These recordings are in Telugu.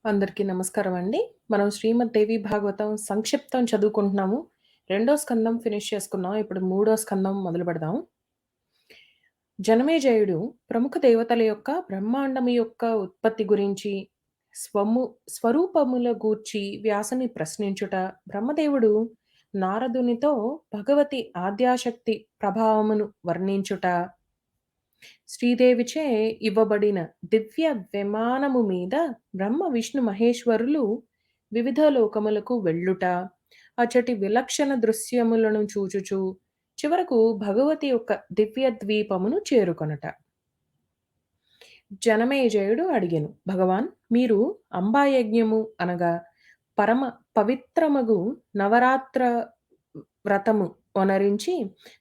అందరికీ నమస్కారం అండి. మనం శ్రీమద్ దేవి భాగవతం సంక్షిప్తం చదువుకుంటున్నాము. రెండో స్కందం ఫినిష్ చేసుకున్నాం. ఇప్పుడు మూడో స్కందం మొదలుపెడదాం. జనమేజయుడు ప్రముఖ దేవతల యొక్క బ్రహ్మాండము యొక్క ఉత్పత్తి గురించి, స్వము స్వరూపముల గూర్చి వ్యాసుని ప్రశ్నించుట, బ్రహ్మదేవుడు నారదునితో భగవతి ఆద్యాశక్తి ప్రభావమును వర్ణించుట, శ్రీదేవిచే ఇవ్వబడిన దివ్య విమానము మీద బ్రహ్మ విష్ణు మహేశ్వరులు వివిధ లోకములకు వెళ్ళుట, అచ్చటి విలక్షణ దృశ్యములను చూచుచు చివరకు భగవతి యొక్క దివ్య ద్వీపమును చేరుకొనట. జనమేజయుడు అడిగెను, భగవాన్, మీరు అంబాయజ్ఞము అనగా పరమ పవిత్రమగు నవరాత్ర వ్రతము ఒనరించి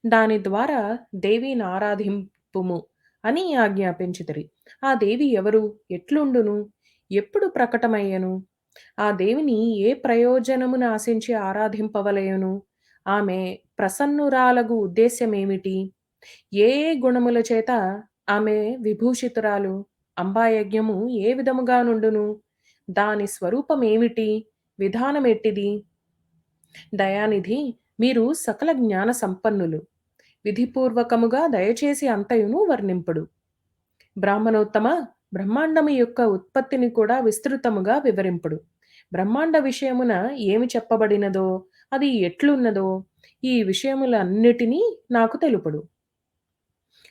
దాని ద్వారా దేవిని ఆరాధింపుము అని ఆజ్ఞాపించితిరి. ఆ దేవి ఎవరు? ఎట్లుండును? ఎప్పుడు ప్రకటమయ్యెను? ఆ దేవిని ఏ ప్రయోజనమును ఆశించి ఆరాధింపవలయును? ఆమె ప్రసన్నురాలగు ఉద్దేశ్యమేమిటి? ఏ ఏ గుణముల చేత ఆమె విభూషితురాలు? అంబాయజ్ఞము ఏ విధముగా నుండును? దాని స్వరూపమేమిటి? విధానమెట్టిది? దయానిధి, మీరు సకల జ్ఞాన సంపన్నులు. విధిపూర్వకముగా దయచేసి అంతయును వర్ణింపుడు. బ్రాహ్మణోత్తమ, బ్రహ్మాండము యొక్క ఉత్పత్తిని కూడా విస్తృతముగా వివరింపుడు. బ్రహ్మాండ విషయమున ఏమి చెప్పబడినదో, అది ఎట్లున్నదో, ఈ విషయములన్నిటినీ నాకు తెలుపుడు.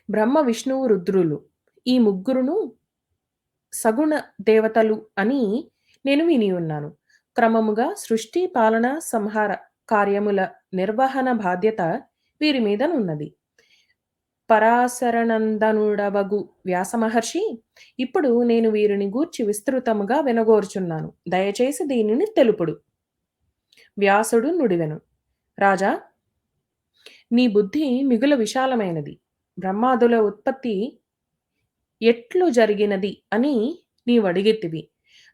బ్రహ్మ విష్ణువు రుద్రులు ఈ ముగ్గురును సగుణ దేవతలు అని నేను విని ఉన్నాను. క్రమముగా సృష్టి, పాలన, సంహార కార్యముల నిర్వహణ బాధ్యత వీరి మీదనున్నది. పరాశరనందనుడవగు వ్యాసమహర్షి, ఇప్పుడు నేను వీరిని గూర్చి విస్తృతముగా వినగోరుచున్నాను. దయచేసి దీనిని తెలుపుడు. వ్యాసుడు నుడివెను, రాజా, నీ బుద్ధి మిగుల విశాలమైనది. బ్రహ్మాదుల ఉత్పత్తి ఎట్లు జరిగినది అని నీవడిగితివి.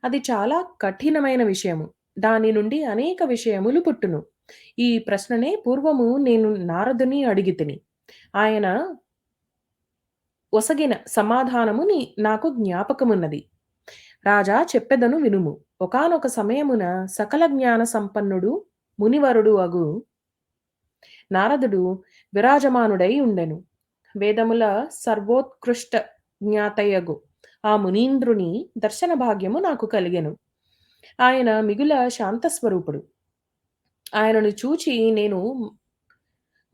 అది చాలా కఠినమైన విషయము. దాని నుండి అనేక విషయములు పుట్టును. ఈ ప్రశ్ననే పూర్వము నేను నారదుని అడిగితిని. ఆయన ఒసగిన సమాధానము నాకు జ్ఞాపకమున్నది. రాజా, చెప్పెదను వినుము. ఒకానొక సమయమున సకల జ్ఞాన సంపన్నుడు మునివరుడు అగు నారదుడు విరాజమానుడై ఉండెను. వేదముల సర్వోత్కృష్ట జ్ఞాతయగు ఆ మునీంద్రుని దర్శన భాగ్యము నాకు కలిగెను. ఆయన మిగుల శాంతస్వరూపుడు. ఆయనను చూచి నేను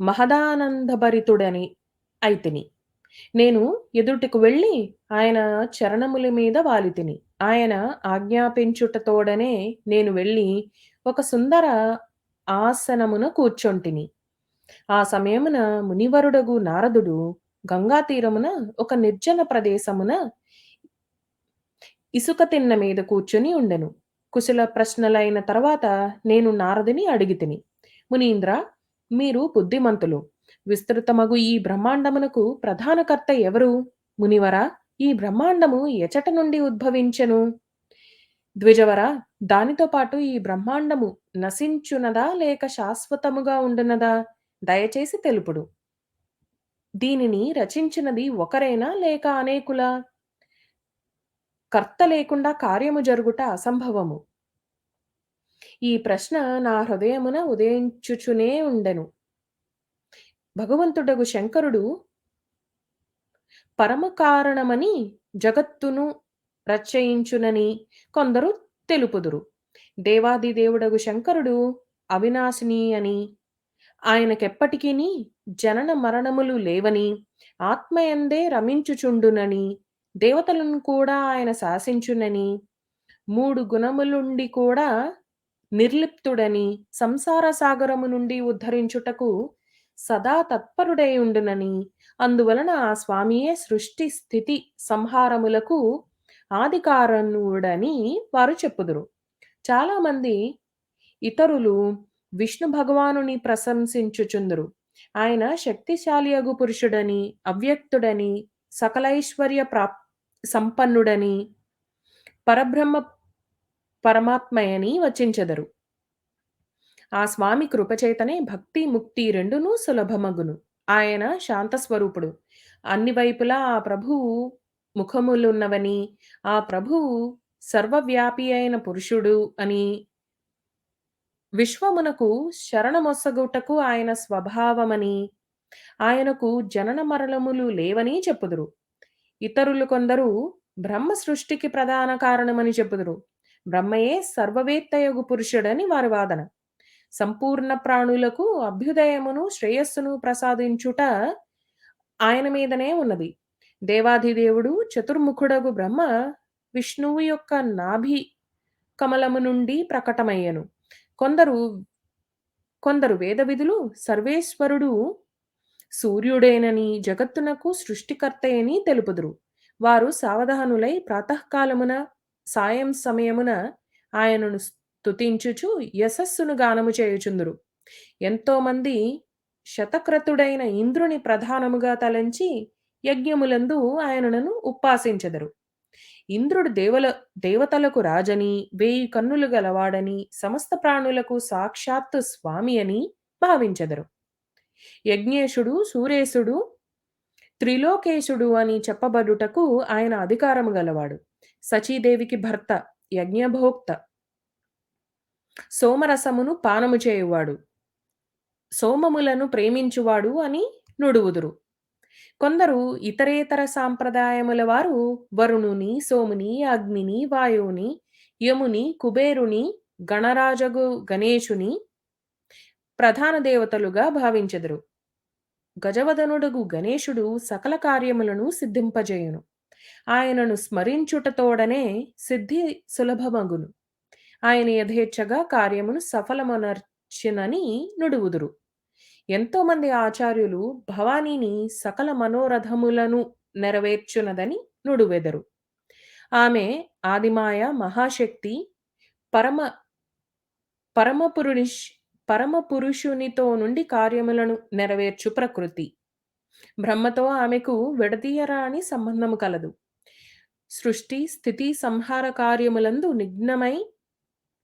మహదానందభరితుడని అయితిని. నేను ఎదుటికి వెళ్ళి ఆయన చరణముల మీద వాలితిని. ఆయన ఆజ్ఞాపించుటతోడనే నేను వెళ్ళి ఒక సుందర ఆసనమున కూర్చొంటిని. ఆ సమయమున మునివరుడగు నారదుడు గంగా తీరమున ఒక నిర్జన ప్రదేశమున ఇసుక తిన్న మీద కూర్చొని ఉండెను. కుశల ప్రశ్నలైన తర్వాత నేను నారదుని అడిగితిని, మునీంద్ర, మీరు బుద్ధిమంతులు. విస్తృతమగు ఈ బ్రహ్మాండమునకు ప్రధానకర్త ఎవరు? మునివరా, ఈ బ్రహ్మాండము ఎచట నుండి ఉద్భవించెను? ద్విజవర, దానితో పాటు ఈ బ్రహ్మాండము నశించునదా లేక శాశ్వతముగా ఉండునదా? దయచేసి తెలుపుడు. దీనిని రచించినది ఒకరేనా లేక అనేకులా? కర్త లేకుండా కార్యము జరుగుట అసంభవము. ఈ ప్రశ్న నా హృదయమున ఉదయించుచునే ఉండెను. భగవంతుడగు శంకరుడు పరమకారణమని జగత్తును రచయించునని కొందరు తెలుపుదురు. దేవాదిదేవుడగు శంకరుడు అవినాశిని అని, ఆయనకెప్పటికిని జనన మరణములు లేవని, ఆత్మయందే రమించుచుండునని, దేవతలను కూడా ఆయన శాసించునని, మూడు గుణములుండి కూడా నిర్లిప్తుడని, సంసార సాగరము నుండి ఉద్ధరించుటకు సదా తత్పరుడై ఉండునని, అందువలన ఆ స్వామియే సృష్టి స్థితి సంహారములకు ఆదికారణుడని వారు చెప్పుదురు. చాలామంది ఇతరులు విష్ణు భగవానుని ప్రశంసించుచుందురు. ఆయన శక్తిశాలియగు పురుషుడని, అవ్యక్తుడని, సకలైశ్వర్య సంపన్నుడని, పరబ్రహ్మ పరమాత్మయని వచించెదరు. ఆ స్వామి కృపచేతనే భక్తి, ముక్తి రెండునూ సులభమగును. ఆయన శాంతస్వరూపుడు. అన్ని వైపులా ఆ ప్రభువు ముఖములున్నవని, ఆ ప్రభువు సర్వవ్యాపి అయిన పురుషుడు అని, విశ్వమునకు శరణమొసగుటకు ఆయన స్వభావమని, ఆయనకు జనన మరణములు లేవని చెప్పుదురు. ఇతరులు కొందరు బ్రహ్మ సృష్టికి ప్రధాన కారణమని చెప్పుదురు. బ్రహ్మయే సర్వవేత్తయగు పురుషుడని వారి వాదన. సంపూర్ణ ప్రాణులకు అభ్యుదయమును, శ్రేయస్సును ప్రసాదించుట ఆయన మీదనే ఉన్నది. దేవాధిదేవుడు చతుర్ముఖుడగు బ్రహ్మ విష్ణువు యొక్క నాభి కమలము నుండి ప్రకటమయ్యెను. కొందరు కొందరు వేద విధులు సర్వేశ్వరుడు సూర్యుడేనని, జగత్తునకు సృష్టికర్తయని తెలుపుదురు. వారు సావధానులై ప్రాతఃకాలమున, సాయం సమయమున ఆయనను స్తుతించుచు యశస్సును గానము చేయుచుందురు. ఎంతోమంది శతక్రతుడైన ఇంద్రుని ప్రధానముగా తలంచి యజ్ఞములందు ఆయనను ఉపాసించెదరు. ఇంద్రుడు దేవతలకు రాజని, వేయి కన్నులు గలవాడని, సమస్త ప్రాణులకు సాక్షాత్తు స్వామి అని భావించెదరు. యజ్ఞేశుడు, సూరేశుడు, త్రిలోకేశుడు అని చెప్పబడుటకు ఆయన అధికారము గలవాడు. సచీదేవికి భర్త, యజ్ఞభోక్త, సోమరసమును పానము చేయువాడు, సోమములను ప్రేమించువాడు అని నుడువుదురు. కొందరు ఇతరేతర సాంప్రదాయముల వారు వరుణుని, సోముని, అగ్నిని, వాయువుని, యముని, కుబేరుని, గణరాజగు గణేశుని ప్రధాన దేవతలుగా భావించెదరు. గజవదనుడగు గణేశుడు సకల కార్యములను సిద్ధింపజేయును. ఆయనను స్మరించుటతోడనే సిద్ధి సులభమగును. ఆయన యథేచ్ఛగా కార్యమును సఫలమనర్చినని నుడువుదురు. ఎంతోమంది ఆచార్యులు భవానీని సకల మనోరథములను నెరవేర్చునదని నుడువెదరు. ఆమె ఆదిమాయ, మహాశక్తి, పరమ పరమపురుష్ పరమపురుషునితో నుండి కార్యములను నెరవేర్చు ప్రకృతి. బ్రహ్మతో ఆమెకు విడదీయరాని సంబంధము కలదు. సృష్టి, స్థితి, సంహార కార్యములందు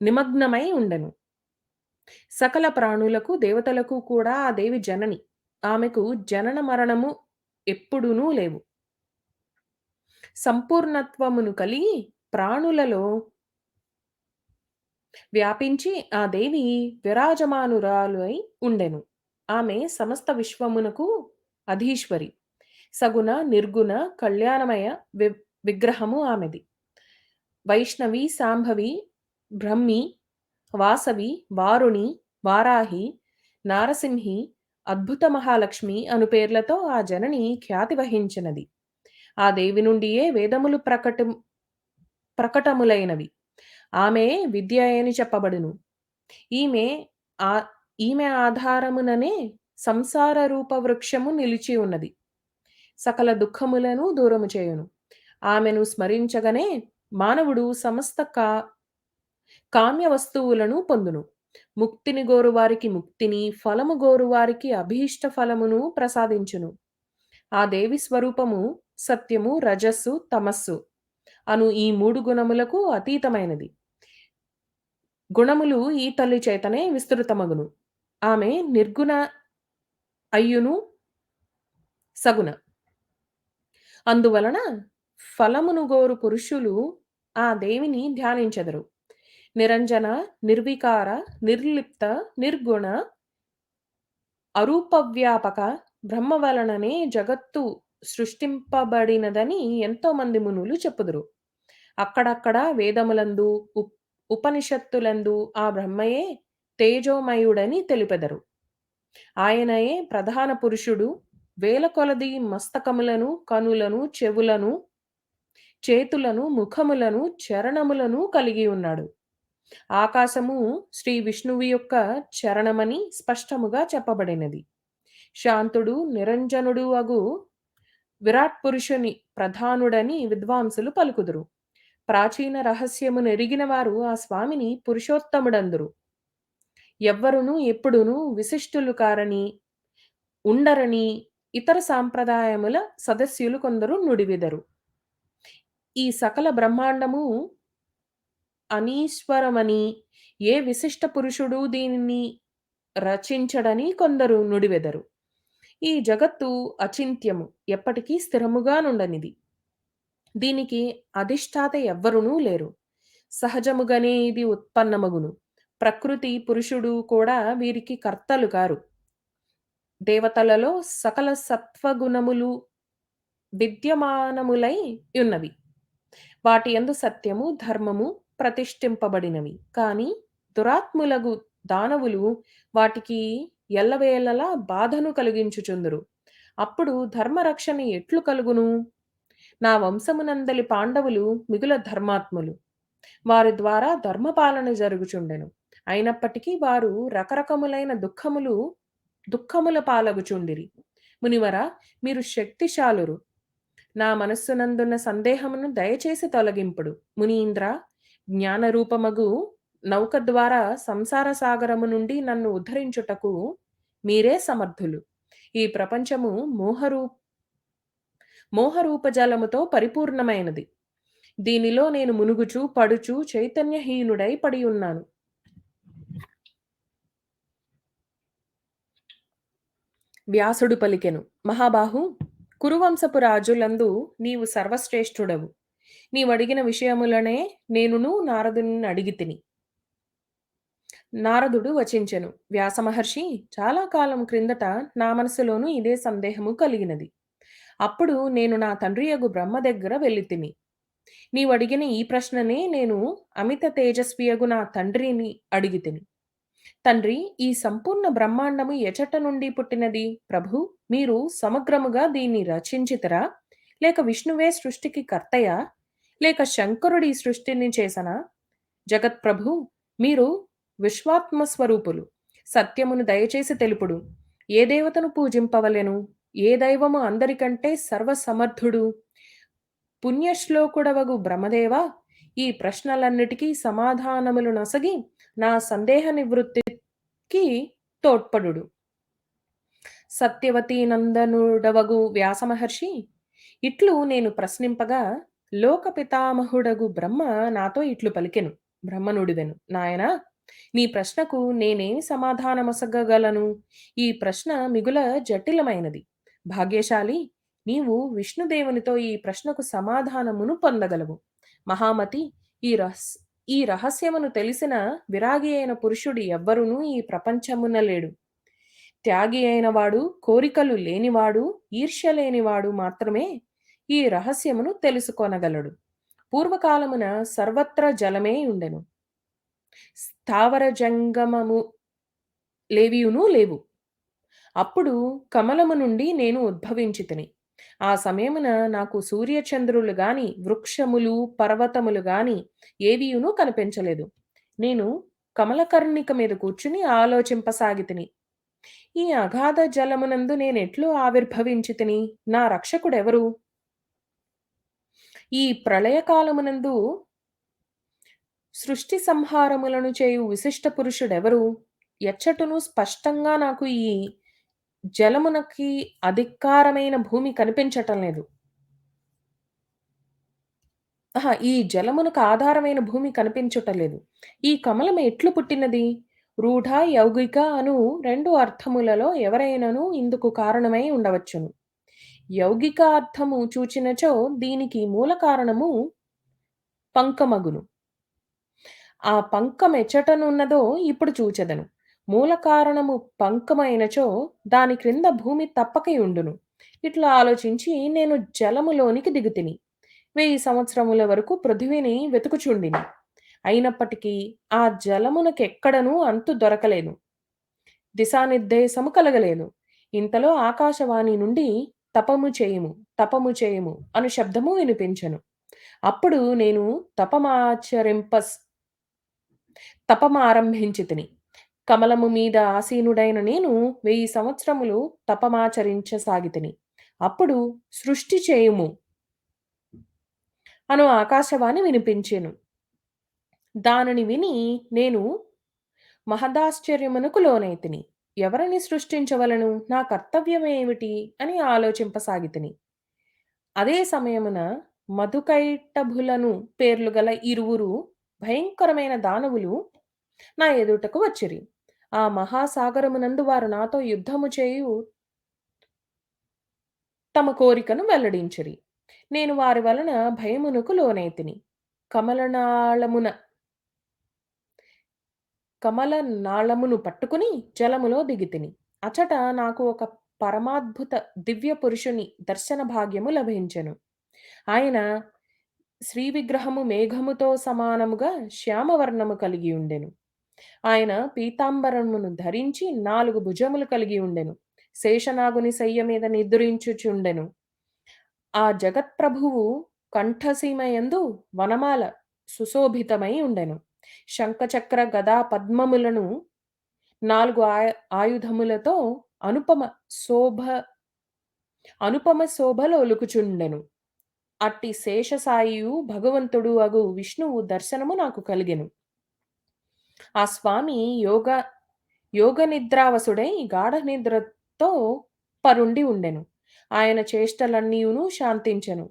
నిమగ్నమై ఉండెను. సకల ప్రాణులకు, దేవతలకు కూడా ఆ దేవి జనని. ఆమెకు జనన మరణము ఎప్పుడూనూ లేవు. సంపూర్ణత్వమును కలిగి ప్రాణులలో వ్యాపించి ఆ దేవి విరాజమానురాలై ఉండెను. ఆమె సమస్త విశ్వమునకు అధీశ్వరి. సగుణ, నిర్గుణ, కళ్యాణమయ విగ్రహము ఆమెది. వైష్ణవి, శాంభవి, బ్రహ్మి, వాసవి, వారుణి, వారాహి, నారసింహి, అద్భుత మహాలక్ష్మి అను పేర్లతో ఆ జనని ఖ్యాతి వహించినది. ఆ దేవి నుండియే వేదములు ప్రకటములైనవి. ఆమె విద్య అని చెప్పబడును. ఈమె ఆ ఈమె ఆధారముననే సంసార రూప వృక్షము నిలిచి ఉన్నది. సకల దుఃఖములను దూరము చేయును. ఆమెను స్మరించగనే మానవుడు సమస్త కామ్య వస్తువులను పొందును. ముక్తిని గోరువారికి ముక్తిని, ఫలము గోరువారికి అభీష్ట ఫలమును ప్రసాదించును. ఆ దేవి స్వరూపము సత్యము, రజస్సు, తమస్సు అను ఈ 3 గుణములకు అతీతమైనది. గుణములు ఈ తల్లి చేతనే విస్తృతమగును. ఆమె నిర్గుణ అయ్యును సగుణ. అందువలన ఫలమును గోరు పురుషులు ఆ దేవిని ధ్యానించెదరు. నిరంజన, నిర్వికార, నిర్లిప్త, నిర్గుణ, అరూపవ్యాపక బ్రహ్మ వలననే జగత్తు సృష్టింపబడినదని ఎంతో మంది మునులు చెప్పుదురు. అక్కడక్కడ వేదములందు, ఉపనిషత్తులందు ఆ బ్రహ్మయే తేజోమయుడని తెలిపెదరు. ఆయనయే ప్రధాన పురుషుడు. వేల కొలది మస్తకములను, కనులను, చెవులను, చేతులను, ముఖములను, చరణములను కలిగి ఉన్నాడు. ఆకాశము శ్రీ విష్ణువు యొక్క చరణమని స్పష్టముగా చెప్పబడినది. శాంతుడు, నిరంజనుడు అగు విరాట్ పురుషుని ప్రధానుడని విద్వాంసులు పలుకుదురు. ప్రాచీన రహస్యము నెరిగిన వారు ఆ స్వామిని పురుషోత్తముడందురు. ఎవ్వరునూ ఎప్పుడునూ విశిష్టులు కారని, ఉండరని ఇతర సాంప్రదాయముల సదస్యులు కొందరు నుడివెదరు. ఈ సకల బ్రహ్మాండము అనీశ్వరమని, ఏ విశిష్ట పురుషుడు దీనిని రచించడని కొందరు నుడివెదరు. ఈ జగత్తు అచింత్యము, ఎప్పటికీ స్థిరముగా నుండనిది. దీనికి అధిష్టాత ఎవ్వరునూ లేరు. సహజముగనే ఇది ఉత్పన్నమగును. ప్రకృతి, పురుషుడు కూడా వీరికి కర్తలు కారు. దేవతలలో సకల సత్వగుణములు విద్యమానములై యున్నవి. వాటి యందు సత్యము, ధర్మము ప్రతిష్ఠింపబడినవి. కాని దురాత్ములగు దానవులు వాటికి ఎల్లవేళలా బాధను కలిగించుచుందురు. అప్పుడు ధర్మరక్షణ ఎట్లు కలుగును? నా వంశమునందలి పాండవులు మిగుల ధర్మాత్ములు. వారి ద్వారా ధర్మపాలన జరుగుచుండెను. అయినప్పటికీ వారు రకరకములైన దుఃఖముల పాలగుచుండిరి. మునివరా, మీరు శక్తిశాలురు. నా మనస్సునందున్న సందేహమును దయచేసి తొలగింపుడు. మునీంద్ర, జ్ఞానరూపమగు నౌక ద్వారా సంసార సాగరము నుండి నన్ను ఉద్ధరించుటకు మీరే సమర్థులు. ఈ ప్రపంచము మోహరూపజలముతో పరిపూర్ణమైనది. దీనిలో నేను మునుగుచు, పడుచు చైతన్యహీనుడై పడి ఉన్నాను. వ్యాసుడు పలికెను. మహాబాహు, కురువంశపు రాజులందు నీవు సర్వశ్రేష్ఠుడవు. నీవడిగిన విషయములనే నేనును నారదుని అడిగితిని. నారదుడు వచించెను. వ్యాసమహర్షి, చాలా కాలం క్రిందట నా మనసులోనూ ఇదే సందేహము కలిగినది. అప్పుడు నేను నా తండ్రియగు బ్రహ్మ దగ్గర వెళ్ళితిని. నీవడిగిన ఈ ప్రశ్ననే నేను అమిత తేజస్వియగు నా తండ్రిని అడిగితిని. తండ్రి, ఈ సంపూర్ణ బ్రహ్మాండము ఎచట నుండి పుట్టినది? ప్రభు, మీరు సమగ్రముగా దీన్ని రచించితరా? లేక విష్ణువే సృష్టికి కర్తయా? లేక శంకరుడి ఈ సృష్టిని చేసనా? జగత్ప్రభు, మీరు విశ్వాత్మ స్వరూపులు. సత్యమును దయచేసి తెలుపుడు. ఏ దేవతను పూజింపవలెను? ఏ దైవము అందరికంటే సర్వసమర్థుడు? పుణ్యశ్లోకుడవగు బ్రహ్మదేవా, ఈ ప్రశ్నలన్నిటికీ సమాధానములు నొసగి నా సందేహ నివృత్తికి తోడ్పడుడు. సత్యవతీ నందనుడవగు వ్యాసమహర్షి, ఇట్లు నేను ప్రశ్నింపగా లోక పితామహుడగు బ్రహ్మ నాతో ఇట్లు పలికెను. బ్రహ్మనుడివెను. నాయనా, నీ ప్రశ్నకు నేనేమి సమాధానమొసగగలను? ఈ ప్రశ్న మిగుల జటిలమైనది. భాగ్యశాలి, నీవు విష్ణుదేవునితో ఈ ప్రశ్నకు సమాధానమును పొందగలవు. మహామతి, ఈ రహస్యమును తెలిసిన విరాగి అయిన పురుషుడు ఎవ్వరునూ ఈ ప్రపంచమున లేడు. త్యాగి అయిన వాడు, కోరికలు లేనివాడు, ఈర్ష్య లేనివాడు మాత్రమే ఈ రహస్యమును తెలుసుకొనగలడు. పూర్వకాలమున సర్వత్ర జలమే ఉండెను. స్థావర జంగమము లేవియును లేవు. అప్పుడు కమలము నుండి నేను ఉద్భవించితిని. ఆ సమయమున నాకు సూర్యచంద్రులు గాని, వృక్షములు, పర్వతములు గాని ఏవియును కనిపించలేదు. నేను కమలకర్ణిక మీద కూర్చుని ఆలోచింపసాగితిని. ఈ అగాధ జలమునందు నేనెట్లు ఆవిర్భవించితిని? నా రక్షకుడెవరు? ఈ ప్రళయకాలమునందు సృష్టి సంహారములను చేయు విశిష్ట పురుషుడెవరు? ఎచ్చటను స్పష్టంగా నాకు ఈ జలమునకి అధికారమైన భూమి కనిపించటం లేదు. ఈ జలమునకు ఆధారమైన భూమి కనిపించుటలేదు. ఈ కమలం ఎట్లు పుట్టినది? రూఢ, యౌగిక అను 2 అర్థములలో ఎవరైనను ఇందుకు కారణమై ఉండవచ్చును. యౌగిక అర్థము చూచినచో దీనికి మూల కారణము పంకమగును. ఆ పంకమెచ్చటనున్నదో ఇప్పుడు చూచెదను. మూల కారణము పంకమైనచో దాని క్రింద భూమి తప్పకయుండును. ఇట్లా ఆలోచించి నేను జలములోనికి దిగుతిని. 1000 సంవత్సరముల వరకు పృథివిని వెతుకుచుండిని. అయినప్పటికీ ఆ జలమునకెక్కడనూ అంతు దొరకలేదు. దిశానిర్దేశము కలగలేదు. ఇంతలో ఆకాశవాణి నుండి తపము చేయుము, తపము చేయుము అను శబ్దము వినిపించెను. అప్పుడు నేను తపమారంభించితిని. కమలము మీద ఆసీనుడైన నేను 1000 సంవత్సరములు తపమాచరించసాగితిని. అప్పుడు సృష్టి చేయుము అను ఆకాశవాణి వినిపించెను. దానిని విని నేను మహదాశ్చర్యమునకు లోనైతిని. ఎవరిని సృష్టించవలను? నా కర్తవ్యమేమిటి అని ఆలోచింపసాగితిని. అదే సమయమున మధుకైటభులను పేర్లు గల ఇరువురు భయంకరమైన దానవులు నా ఎదుటకు వచ్చిరి. ఆ మహాసాగరమునందు వారు నాతో యుద్ధము చేయు తమ కోరికను వెల్లడించిరి. నేను వారి వలన భయమునకు లోనైతిని. కమలనాళమున కమలనాళమును పట్టుకుని జలములో దిగితిని. అచట నాకు ఒక పరమాద్భుత దివ్య పురుషుని దర్శన భాగ్యము లభించెను. ఆయన శ్రీ విగ్రహము మేఘముతో సమానముగా శ్యామవర్ణము కలిగి ఉండెను. ఆయన పీతాంబరమును ధరించి 4 భుజములు కలిగి ఉండెను. శేషనాగుని శయ్య మీద నిద్రించుచుండెను. ఆ జగత్ప్రభువు కంఠసీమయందు వనమాల సుశోభితమై ఉండెను. శంఖచక్ర గదా పద్మములను 4 ఆయుధములతో అనుపమ శోభ అనుపమ శోభలొలుకుచుండెను. అట్టి శేషసాయియు భగవంతుడు అగు విష్ణువు దర్శనము నాకు కలిగెను. ఆ స్వామి యోగ నిద్రావసుడై గాఢ నిద్రతో పరుండి ఉండెను. ఆయన చేష్టలన్నీయును శాంతించెను.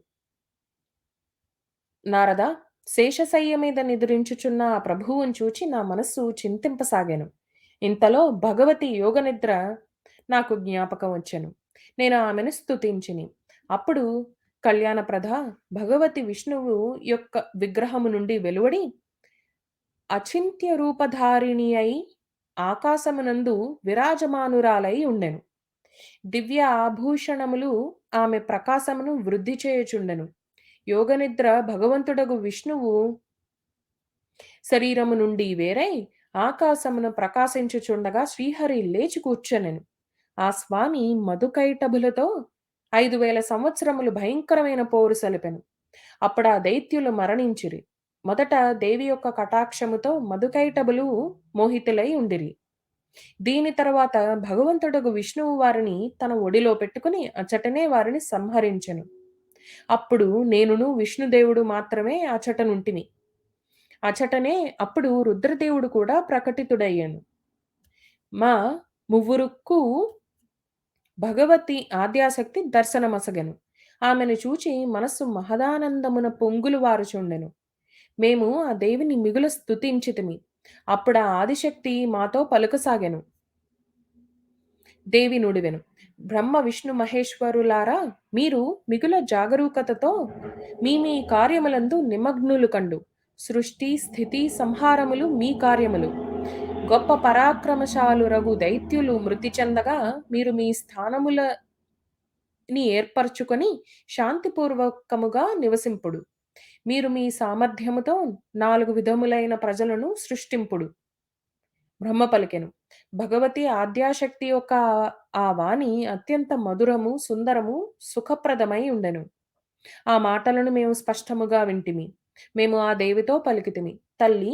నారద, శేషశయ్య మీద నిద్రించుచున్న ఆ ప్రభువును చూచి నా మనస్సు చింతింపసాగాను. ఇంతలో భగవతి యోగనిద్ర నాకు జ్ఞాపకం వచ్చెను. నేను ఆమెను స్తుతించిని. అప్పుడు కళ్యాణప్రద భగవతి విష్ణువు యొక్క విగ్రహము నుండి వెలువడి అచింత్య రూపధారిణి అయి ఆకాశమునందు విరాజమానురాలై ఉండెను. దివ్య ఆభూషణములు ఆమె ప్రకాశమును వృద్ధి చేయుచుండెను. యోగనిద్ర భగవంతుడగు విష్ణువు శరీరము నుండి వేరై ఆకాశమున ప్రకాశించుచుండగా శ్రీహరి లేచి కూర్చొనెను. ఆ స్వామి మధుకైటభులతో 5,000 సంవత్సరములు భయంకరమైన పోరు సలిపెను. అప్పుడా దైత్యులు మరణించిరి. మొదట దేవి యొక్క కటాక్షముతో మధుకైటభులు మోహితులై ఉండిరి. దీని తరువాత భగవంతుడగు విష్ణువు వారిని తన ఒడిలో పెట్టుకుని అచ్చటనే వారిని సంహరించెను. అప్పుడు నేనును విష్ణుదేవుడు మాత్రమే అచటనుంటిమి. అచటనే అప్పుడు రుద్రదేవుడు కూడా ప్రకటితుడయ్యాను. మా మువ్వురుకు భగవతి ఆద్యాశక్తి దర్శనమసగెను. ఆమెను చూచి మనస్సు మహదానందమున పొంగులు వారుచుండెను. మేము ఆ దేవిని మిగుల స్తుతించితిమి. అప్పుడా ఆదిశక్తి మాతో పలుకసాగెను. దేవి నుడివెను. బ్రహ్మ విష్ణు మహేశ్వరులారా, మీరు మిగుల జాగరూకతతో మీ కార్యములందు నిమగ్నులు కండు. సృష్టి స్థితి సంహారములు మీ కార్యములు. గొప్ప పరాక్రమశాలురగు దైత్యులు మృతి చెందగా మీరు మీ స్థానములని ఏర్పరచుకొని శాంతిపూర్వకముగా నివసింపుడు. మీరు మీ సామర్థ్యముతో 4 విధములైన ప్రజలను సృష్టింపుడు. బ్రహ్మ పలికెను. భగవతి ఆద్యాశక్తి యొక్క ఆ వాణి అత్యంత మధురము, సుందరము, సుఖప్రదమై ఉండెను. ఆ మాటలను మేము స్పష్టముగా వింటిమి. మేము ఆ దేవితో పలికితిమి. తల్లి,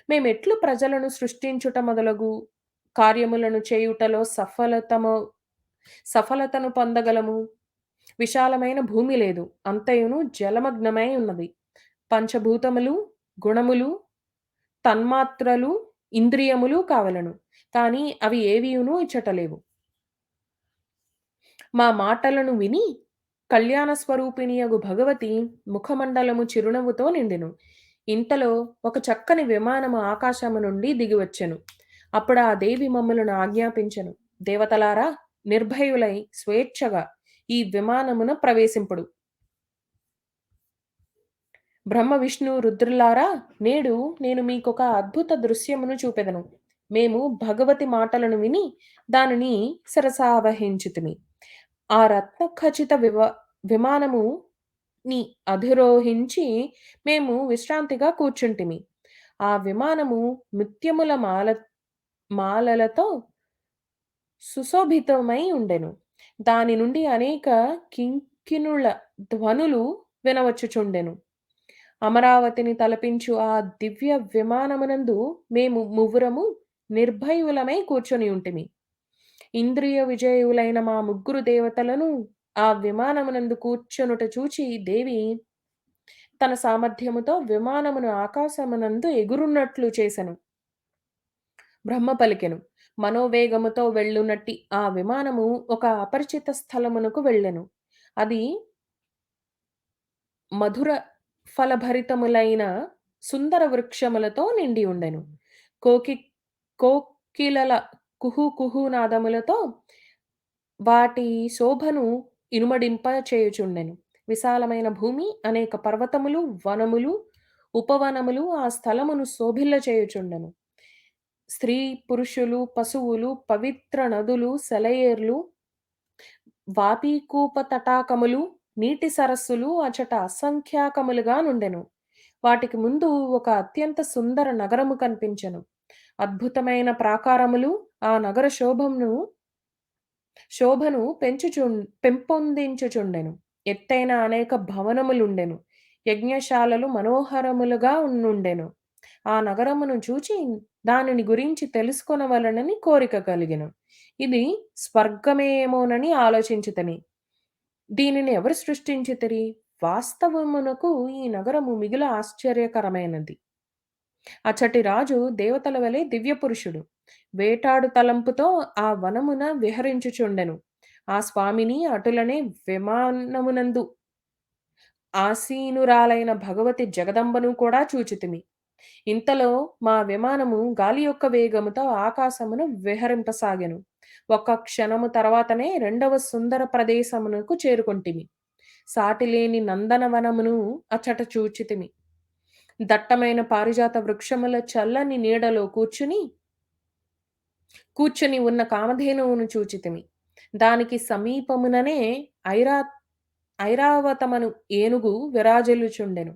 మేమెట్లు ప్రజలను సృష్టించుట మొదలగు కార్యములను చేయుటలో సఫలతను పొందగలము? విశాలమైన భూమి లేదు. అంతయును జలమగ్నమై ఉన్నది. పంచభూతములు, గుణములు, తన్మాత్రలు, ఇంద్రియములు కావలను. కానీ అవి ఏవియును ఇచ్చటలేవు. మా మాటలను విని కళ్యాణ స్వరూపిణియగు భగవతి ముఖమండలము చిరునవ్వుతో నిండెను. ఇంతలో ఒక చక్కని విమానము ఆకాశము నుండి దిగివచ్చెను. అప్పుడు ఆ దేవి మమ్మలను ఆజ్ఞాపించెను. దేవతలారా, నిర్భయులై స్వేచ్ఛగా ఈ విమానమున ప్రవేశింపుడు. బ్రహ్మ విష్ణు రుద్రులారా, నేడు నేను మీకొక అద్భుత దృశ్యమును చూపెదను. మేము భగవతి మాటలను విని దానిని శిరసావహించితిమి. ఆ రత్నఖచిత విమానము ని అధిరోహించి మేము విశ్రాంతిగా కూర్చుంటిమి. ఆ విమానము ముత్యముల మాలలతో సుశోభితమై ఉండెను. దాని నుండి అనేక కింకిణుల ధ్వనులు వినవచ్చుచుండెను. అమరావతిని తలపించు ఆ దివ్య విమానమునందు మేము మువ్వురము నిర్భయులమై కూర్చొని ఉంటిమి. ఇంద్రియ విజయులైన మా ముగ్గురు దేవతలను ఆ విమానమునందు కూర్చొనుట చూచి దేవి తన సామర్థ్యముతో విమానమును ఆకాశమునందు ఎగురున్నట్లు చేసెను. బ్రహ్మ పలికెను. మనోవేగముతో వెళ్ళునట్టి ఆ విమానము ఒక అపరిచిత స్థలమునకు వెళ్ళెను. అది మధుర ఫలభరితములైన సుందర వృక్షములతో నిండి ఉండెను. కోకి కోకిలల కుహు కుహు నాదములతో వాటి శోభను ఇనుమడింప చేయుచుండెను. విశాలమైన భూమి, అనేక పర్వతములు, వనములు, ఉపవనములు ఆ స్థలమును శోభిల్లచేయుచుండెను. స్త్రీ, పురుషులు, పశువులు, పవిత్ర నదులు, సెలయేర్లు, వాపీకూప తటాకములు, నీటి సరస్సులు అచట అసంఖ్యాకములుగా నుండెను. వాటికి ముందు ఒక అత్యంత సుందర నగరము కనిపించెను. అద్భుతమైన ప్రాకారములు ఆ నగర శోభను పెంపొందించుచుండెను. ఎత్తైన అనేక భవనములుండెను. యజ్ఞశాలలు మనోహరములుగా నుండెను. ఆ నగరమును చూచి దానిని గురించి తెలుసుకొనవలెనని కోరిక కలిగెను. ఇది స్వర్గమేమోనని ఆలోచించితిని. దీనిని ఎవరు సృష్టించితిరి? వాస్తవమునకు ఈ నగరము మిగుల ఆశ్చర్యకరమైనది. అచ్చటి రాజు దేవతల వలె దివ్యపురుషుడు. వేటాడు తలంపుతో ఆ వనమున విహరించుచుండెను. ఆ స్వామిని అటులనే విమానమునందు ఆసీనురాలైన భగవతి జగదంబను కూడా చూచితిమి. ఇంతలో మా విమానము గాలి యొక్క వేగముతో ఆకాశమున విహరింపసాగెను. ఒక్క క్షణము తర్వాతనే రెండవ సుందర ప్రదేశమునకు చేరుకొంటిమి. సాటిలేని నందనవనమును అచ్చట చూచితిమి. దట్టమైన పారిజాత వృక్షముల చల్లని నీడలో కూర్చుని ఉన్న కామధేనువును చూచితిమి. దానికి సమీపముననే ఐరా ఐరావతమను ఏనుగు విరాజిల్లుచుండెను.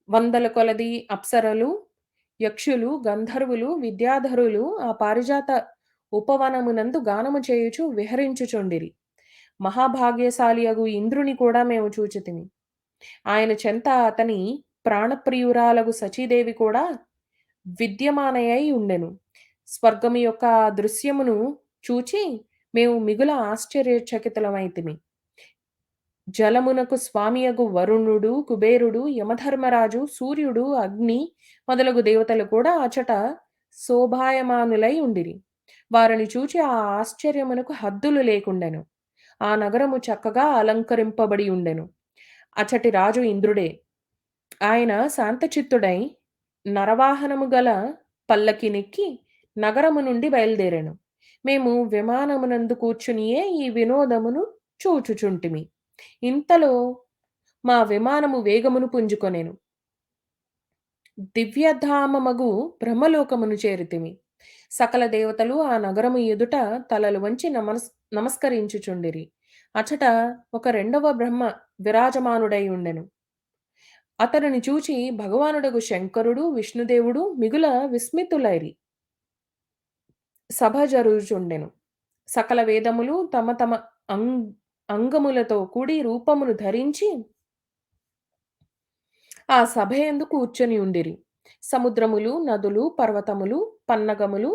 వందల కొలది అప్సరలు, యక్షులు, గంధర్వులు, విద్యాధరులు ఆ పారిజాత ఉపవనమునందు గానము చేయుచు విహరించుచుండిరి. మహాభాగ్యశాలియగు ఇంద్రుని కూడా మేము చూచితిమి. ఆయన చెంత అతని ప్రాణప్రియురాలగు సచీదేవి కూడా విద్యమానయై ఉండెను. స్వర్గము యొక్క ఆ దృశ్యమును చూచి మేము మిగుల ఆశ్చర్యచకితులమైతిమి. జలమునకు స్వామియగు వరుణుడు, కుబేరుడు, యమధర్మరాజు, సూర్యుడు, అగ్ని మొదలగు దేవతలు కూడా అచట శోభాయమానులై ఉండిరి. వారిని చూచి ఆ ఆశ్చర్యమునకు హద్దులు లేకుండెను. ఆ నగరము చక్కగా అలంకరింపబడి ఉండెను. అచ్చటి రాజు ఇంద్రుడే. ఆయన శాంతచిత్తుడై నరవాహనము గల పల్లకినెక్కి నగరము నుండి బయలుదేరెను. మేము విమానమునందు కూర్చునియే ఈ వినోదమును చూచుచుంటిమి. ఇంతలో మా విమానము వేగమును పుంజుకొనెను. దివ్యధామమగు బ్రహ్మలోకమును చేరితిమి. సకల దేవతలు ఆ నగరము ఎదుట తలలు వంచి నమస్కరించుచుండిరి. అచట ఒక రెండవ బ్రహ్మ విరాజమానుడై ఉండెను. అతనిని చూచి భగవానుడగు శంకరుడు, విష్ణుదేవుడు మిగుల విస్మితులైరి. సభ జరుగుచుండెను. సకల వేదములు తమ తమ అంగములతో కూడి రూపమును ధరించి ఆ సభయందు కూర్చొని ఉండిరి. సముద్రములు, నదులు, పర్వతములు, పన్నగములు,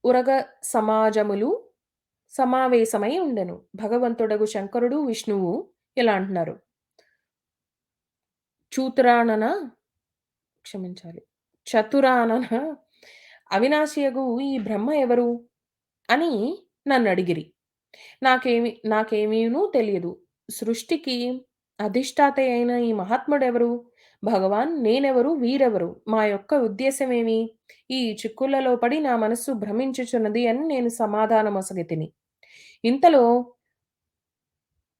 ఉరగ సమాజములు సమావేశమై ఉండెను. భగవంతుడగు శంకరుడు, విష్ణువు ఇలా అంటున్నారు. చూతురానన క్షమించాలి. చతురానన అవినాశియగు ఈ బ్రహ్మ ఎవరు? అని నన్నడిగిరి. నాకేమీను తెలియదు. సృష్టికి అధిష్టాత అయిన ఈ మహాత్ముడెవరు? భగవాన్ నేనెవరు? వీరెవరు? మా యొక్క ఉద్దేశ్యమేమి? ఈ చిక్కులలో పడి నా మనస్సు భ్రమించుచున్నది అని నేను సమాధానమొసగితిని. ఇంతలో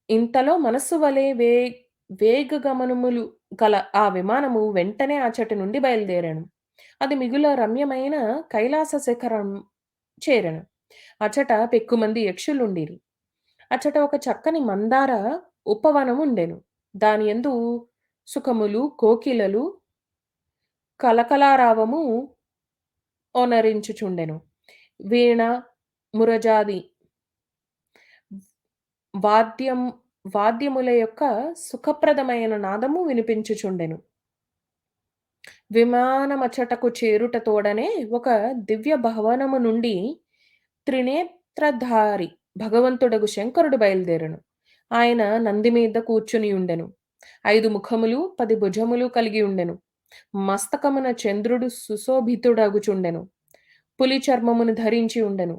ఇంతలో మనస్సు వలె వేగగమనములు గల ఆ విమానము వెంటనే అచ్చటి నుండి బయలుదేరాను. అది మిగుల రమ్యమైన కైలాస శిఖరం చేరెను. అచ్చట పెక్కుమంది యక్షులుండిరి. అచ్చట ఒక చక్కని మందార ఉపవనముండెను. దానియందు సుఖములు, కోకిలలు కలకలారావము ఓనరించుచుండెను. వీణ, మురజాది వాద్యం వాద్యముల యొక్క సుఖప్రదమైన నాదము వినిపించుచుండెను. విమానమచ్చటకు చేరుట తోడనే ఒక దివ్య భవనము నుండి త్రినేత్రధారి భగవంతుడగు శంకరుడు బయలుదేరెను. ఆయన నంది మీద కూర్చుని ఉండెను. 5 ముఖములు 10 భుజములు కలిగి ఉండెను. మస్తకమున చంద్రుడు సుశోభితుడగుచుండెను. పులి చర్మమును ధరించి ఉండెను.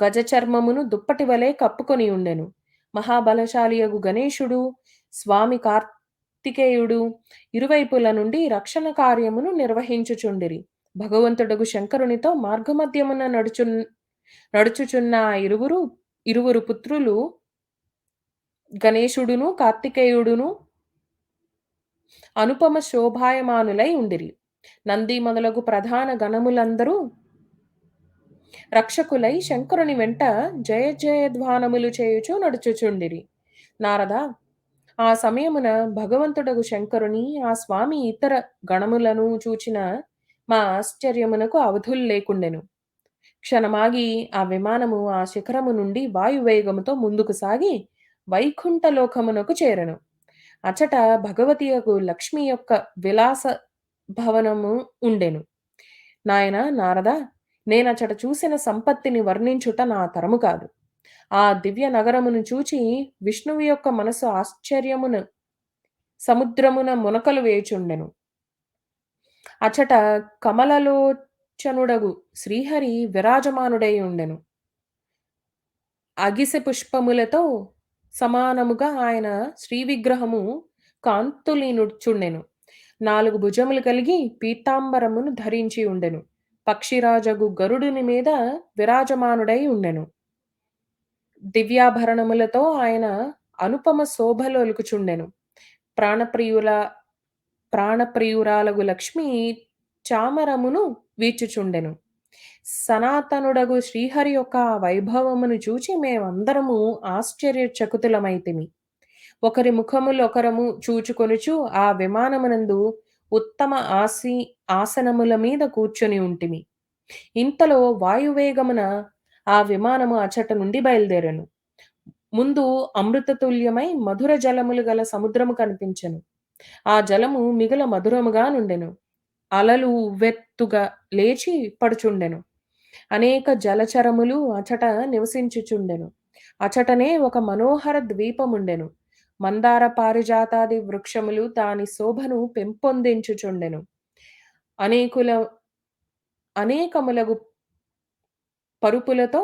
గజ చర్మమును దుప్పటి వలె కప్పుకొని ఉండెను. మహాబలశాలియగు గణేశుడు, స్వామి కార్తికేయుడు ఇరువైపుల నుండి రక్షణ కార్యమును నిర్వహించుచుండిరి. భగవంతుడగు శంకరునితో మార్గమధ్యమున నడుచుచున్న ఆ ఇరువురు పుత్రులు గణేశుడును, కార్తికేయుడును అనుపమ శోభాయమానులై ఉండిరి. నంది మొదలగు ప్రధాన గణములందరూ రక్షకులై శంకరుని వెంట జయ జయధ్వానములు చేయుచు నడుచుచుండిరి. నారద, ఆ సమయమున భగవంతుడగు శంకరుని, ఆ స్వామి ఇతర గణములను చూచిన మా ఆశ్చర్యమునకు అవధులు లేకుండెను. క్షణమాగి ఆ విమానము ఆ శిఖరము నుండి వాయువేగముతో ముందుకు సాగి వైకుంఠలోకమునకు చేరెను. అచట భగవతియగు లక్ష్మి యొక్క విలాస భవనము ఉండెను. నాయనా నారద, నేనచట చూసిన సంపత్తిని వర్ణించుట నా తరము కాదు. ఆ దివ్య నగరమును చూచి విష్ణువు యొక్క మనసు ఆశ్చర్యమున సముద్రమున మునకలు వేయుచుండెను. అచట కమలలోచనుడగు శ్రీహరి విరాజమానుడై ఉండెను. అగిసె పుష్పములతో సమానముగా ఆయన శ్రీవిగ్రహము కాంతులీనుచుండెను. 4 భుజములు కలిగి పీతాంబరమును ధరించి ఉండెను. పక్షిరాజగు గరుడుని మీద విరాజమానుడై ఉండెను. దివ్యాభరణములతో ఆయన అనుపమ శోభలొలుకుచుండెను. ప్రాణప్రియుల ప్రాణప్రియురాలగు లక్ష్మి చామరమును వీచుచుండెను. సనాతనుడగు శ్రీహరి యొక్క ఆ వైభవమును చూచి మేమందరము ఆశ్చర్యచకితులమైతిమి. ఒకరి ముఖములొకరము చూచుకొనుచు ఆ విమానమునందు ఉత్తమ ఆసనముల మీద కూర్చొని ఉంటిమి. ఇంతలో వాయువేగమున ఆ విమానము అచట నుండి బయలుదేరెను. ముందు అమృతతుల్యమై మధుర జలములు గల సముద్రము కనిపించెను. ఆ జలము మిగుల మధురముగా నుండెను. అలలు ఉవ్వెత్తుగా లేచి పడుచుండెను. అనేక జలచరములు అచట నివసించుచుండెను. అచటనే ఒక మనోహర ద్వీపముండెను. మందార పారిజాతాది వృక్షములు దాని శోభను పెంపొందించుచుండెను. అనేకుల అనేకములగు పరుపులతో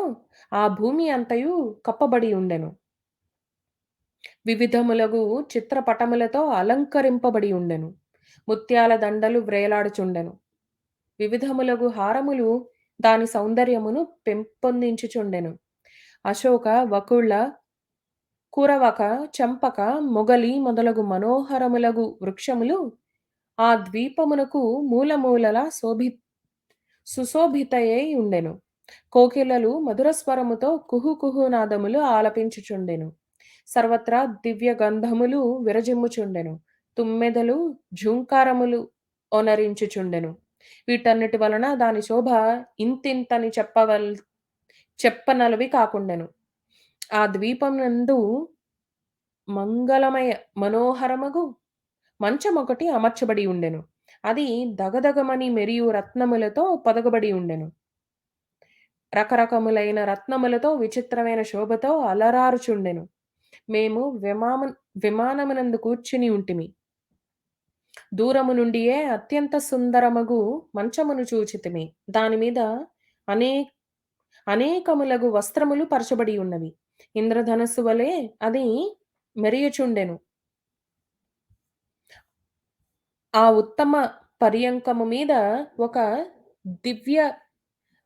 ఆ భూమి అంతయు కప్పబడి ఉండెను. వివిధములగు చిత్రపటములతో అలంకరింపబడి ఉండెను. ముత్యాల దండలు వ్రేలాడుచుండెను. వివిధములగు హారములు దాని సౌందర్యమును పెంపొందించుచుండెను. అశోక, వకుళ, కురవక, చంపక, మొగలి మొదలగు మనోహరములగు వృక్షములు ఆ ద్వీపమునకు మూలమూలలా సుశోభితయై ఉండెను. కోకిలలు మధుర స్వరముతో కుహు కుహు నాదములు ఆలపించుచుండెను. సర్వత్రా దివ్య గంధములు విరజిమ్ముచుండెను. తుమ్మెదలు ఝూంకారములు ఒనరించుచుండెను. వీటన్నిటి వలన దాని శోభ ఇంతింతని చెప్పనలవి కాకుండెను. ఆ ద్వీపమునందు మంగళమయ మనోహరమగు మంచమొకటి అమర్చబడి ఉండెను. అది దగదగమని మెరియు రత్నములతో పొదగబడి ఉండెను. రకరకములైన రత్నములతో విచిత్రమైన శోభతో అలరారుచుండెను. మేము విమానమునందు కూర్చుని ఉంటిమి. దూరము నుండియే అత్యంత సుందరమగు మంచమును చూచితిమి. దానిమీద అనే అనేకములగు వస్త్రములు పరచబడి ఉన్నవి. ఇంద్రధనస్సు వలె అది మెరియుచుండెను. ఆ ఉత్తమ పర్యంకము మీద ఒక దివ్య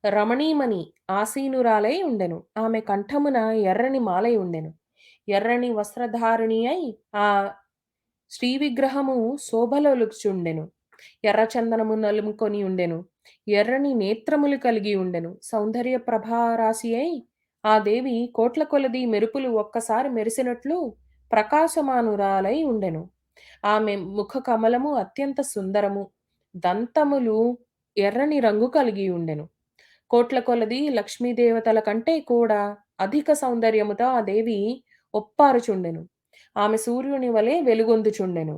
రమణీమణి ఆసీనురాలై ఉండెను. ఆమె కంఠమున ఎర్రని మాలై ఉండెను. ఎర్రని వస్త్రధారిణి అయి ఆ శ్రీవిగ్రహము శోభలొలుచుండెను. ఎర్ర చందనము నలుముకొని ఉండెను. ఎర్రని నేత్రములు కలిగి ఉండెను. సౌందర్య ప్రభారాశి అయి ఆ దేవి కోట్ల కొలది మెరుపులు ఒక్కసారి మెరిసినట్లు ప్రకాశమానురాలై ఉండెను. ఆమె ముఖ కమలము అత్యంత సుందరము. దంతములు ఎర్రని రంగు కలిగి ఉండెను. కోట్ల కొలది లక్ష్మీదేవతల కంటే కూడా అధిక సౌందర్యముతో ఆ దేవి ఒప్పారుచుండెను. ఆమె సూర్యుని వలె వెలుగొందుచుండెను.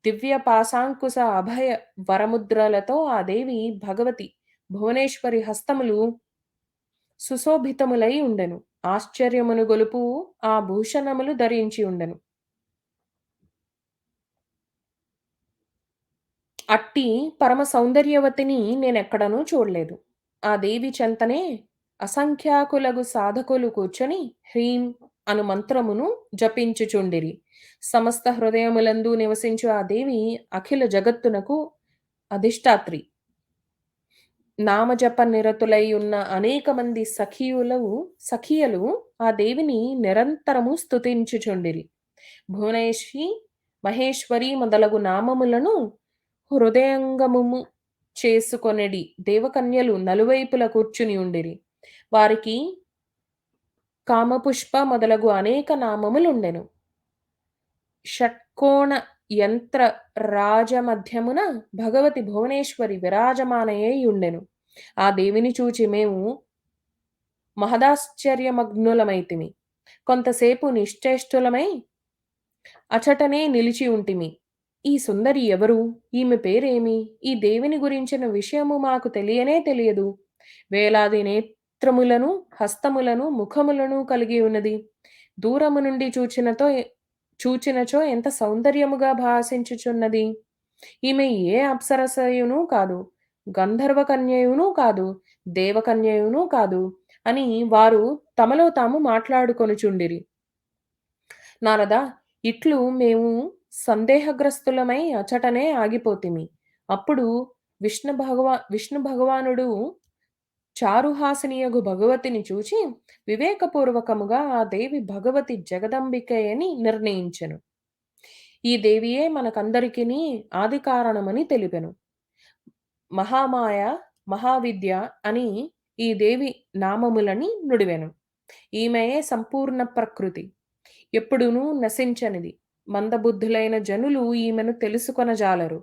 దివ్య పాశాంకుశ అభయ వరముద్రలతో ఆ దేవి భగవతి భువనేశ్వరి హస్తములు సుశోభితములై ఉండెను. ఆశ్చర్యమును గొలుపు ఆ భూషణములు ధరించి ఉండెను. అట్టి పరమ సౌందర్యవతిని నేనెక్కడనూ చూడలేదు. ఆ దేవి చెంతనే అసంఖ్యాకులగు సాధకులు కూర్చొని హ్రీం అను మంత్రమును జపించుచుండిరి. సమస్త హృదయములందు నివసించు ఆ దేవి అఖిల జగత్తునకు అధిష్టాత్రి. నామజప నిరతులై ఉన్న అనేక మంది సఖియలు ఆ దేవిని నిరంతరము స్తుతించుచుండిరి. భువనేశ్వరి మహేశ్వరి మొదలగు నామములను హృదయంగమము చేసుకొనెడి దేవకన్యలు నలువైపుల కూర్చుని ఉండిరి. వారికి కామపుష్ప మొదలగు అనేక నామములుండెను. షట్కోణ యంత్ర రాజమధ్యమున భగవతి భువనేశ్వరి విరాజమానయై ఉండెను. ఆ దేవిని చూచి మేము మహదాశ్చర్యమగ్నులమైతిమి. కొంతసేపు నిశ్చేష్టులమై అచటనే నిలిచి ఉంటిమి. ఈ సుందరి ఎవరు? ఈమె పేరేమి? ఈ దేవిని గురించిన విషయము మాకు తెలియనే తెలియదు. వేలాది నేత్రములను, హస్తములను, ముఖములను కలిగి ఉన్నది. దూరము నుండి చూచినచో ఎంత సౌందర్యముగా భాసించుచున్నది. ఈమె ఏ అప్సరసయును కాదు, గంధర్వ కన్యయును కాదు, దేవకన్యయును కాదు అని వారు తమలో తాము మాట్లాడుకొనుచుండిరి. నారద, ఇట్లు మేము సందేహగ్రస్తులమై అచటనే ఆగిపోతిమి. అప్పుడు విష్ణు భగవానుడు చారుహాసినియగు భగవతిని చూచి వివేకపూర్వకముగా ఆ దేవి భగవతి జగదంబికయని నిర్ణయించెను. ఈ దేవియే మనకందరికిని ఆది కారణమని తెలిపెను. మహామాయ, మహావిద్య అని ఈ దేవి నామములని నుడివెను. ఈమెయే సంపూర్ణ ప్రకృతి, ఎప్పుడునూ నశించనిది. మందబుద్ధులైన జనులు ఈమెను తెలుసుకొనజాలరు.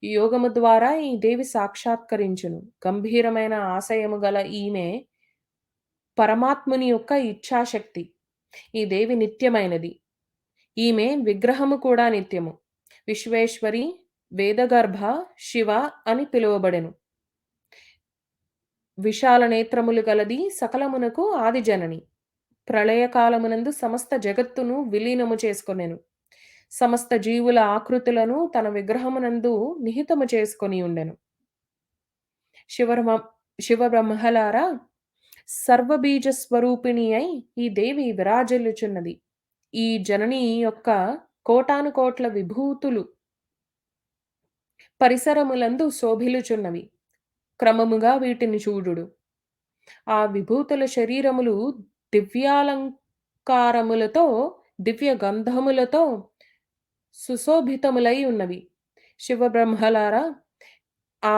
యోగము ద్వారా ఈ దేవి సాక్షాత్కరించును. గంభీరమైన ఆశయము గల ఈమె పరమాత్ముని యొక్క ఇచ్ఛాశక్తి. ఈ దేవి నిత్యమైనది. ఈమె విగ్రహము కూడా నిత్యము. విశ్వేశ్వరి, వేదగర్భ, శివ అని పిలువబడెను. విశాల నేత్రములు గలది, సకలమునకు ఆది జనని. ప్రళయకాలమునందు సమస్త జగత్తును విలీనము చేసుకొనెను. సమస్త జీవుల ఆకృతులను తన విగ్రహమునందు నిహితము చేసుకొని ఉండెను. శివబ్రహ్మలారా, సర్వబీజ స్వరూపిణి అయి ఈ దేవి విరాజిల్లుచున్నది. ఈ జనని యొక్క కోటాను కోట్ల విభూతులు పరిసరములందు శోభిల్లుచున్నవి. క్రమముగా వీటిని చూడుడు. ఆ విభూతుల శరీరములు దివ్యాలంకారములతో, దివ్య గంధములతో సుశోభితములై ఉన్నవి. శివబ్రహ్మలారా, ఆ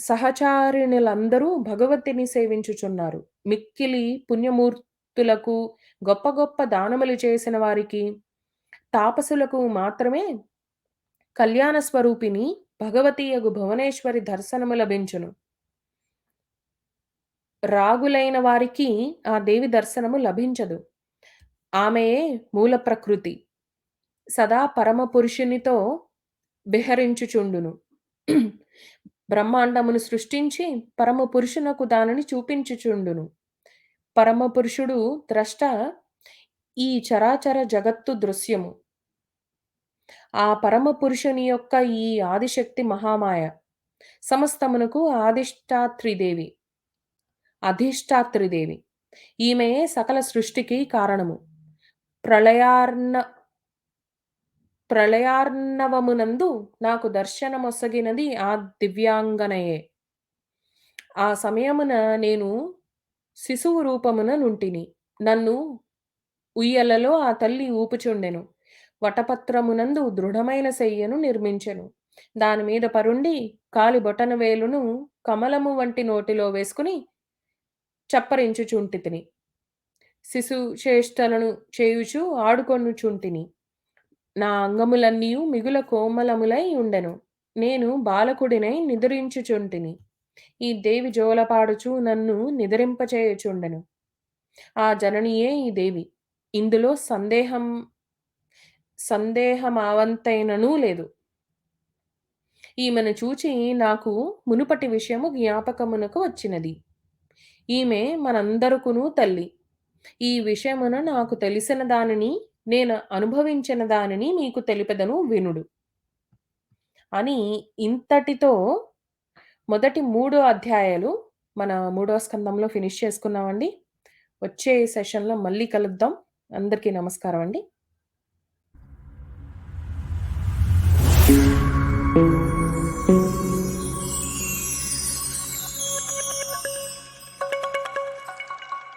సహచారిణులందరూ భగవతిని సేవించుచున్నారు. మిక్కిలి పుణ్యమూర్తులకు, గొప్ప గొప్ప దానములు చేసిన వారికి, తాపసులకు మాత్రమే కళ్యాణ స్వరూపిణి భగవతీయగు భువనేశ్వరి దర్శనము లభించును. రాగులైన వారికి ఆ దేవి దర్శనము లభించదు. ఆమెయే మూల ప్రకృతి. సదా పరమ పురుషునితో విహరించుచుండును. బ్రహ్మాండమును సృష్టించి పరమ పురుషునకు దానిని చూపించుచుండును. పరమ పురుషుడు ద్రష్ట, ఈ చరాచర జగత్తు దృశ్యము. ఆ పరమ పురుషుని యొక్క ఈ ఆదిశక్తి మహామాయ. సమస్తమునకు అధిష్టాత్రిదేవి. ఈమెయే సకల సృష్టికి కారణము. ప్రళయార్ణవమునందు నాకు దర్శనమొసగినది ఆ దివ్యాంగనయే. ఆ సమయమున నేను శిశువు రూపమున నుంటిని. నన్ను ఉయ్యలలో ఆ తల్లి ఊపుచుండెను. వటపత్రమునందు దృఢమైన శయ్యను నిర్మించెను. దానిమీద పరుండి కాలి బొటన వేలును కమలము వంటి నోటిలో వేసుకుని చప్పరించుచుంటితిని. శిశు చేష్టలను చేయుచు ఆడుకొనుచుంటిని. నా అంగములన్నీయు మిగుల కోమలములై ఉండెను. నేను బాలకుడినై నిదురించుచుంటిని. ఈ దేవి జోలపాడుచు నన్ను నిద్రింపచేయుచుండెను. ఆ జననియే ఈ దేవి. ఇందులో సందేహమావంతైననూ లేదు. ఈమెను చూచి నాకు మునుపటి విషయము జ్ఞాపకమునకు వచ్చినది. ఈమె మనందరకును తల్లి. ఈ విషయమున నాకు తెలిసిన దానిని, నేను అనుభవించిన దానిని మీకు తెలిపెదను, వినుడు అని ఇంతటితో మొదటి 3 అధ్యాయాలు మన 3వ స్కందంలో ఫినిష్ చేసుకున్నామండి. వచ్చే సెషన్‌లో మళ్ళీ కలుద్దాం. అందరికీ నమస్కారం అండి.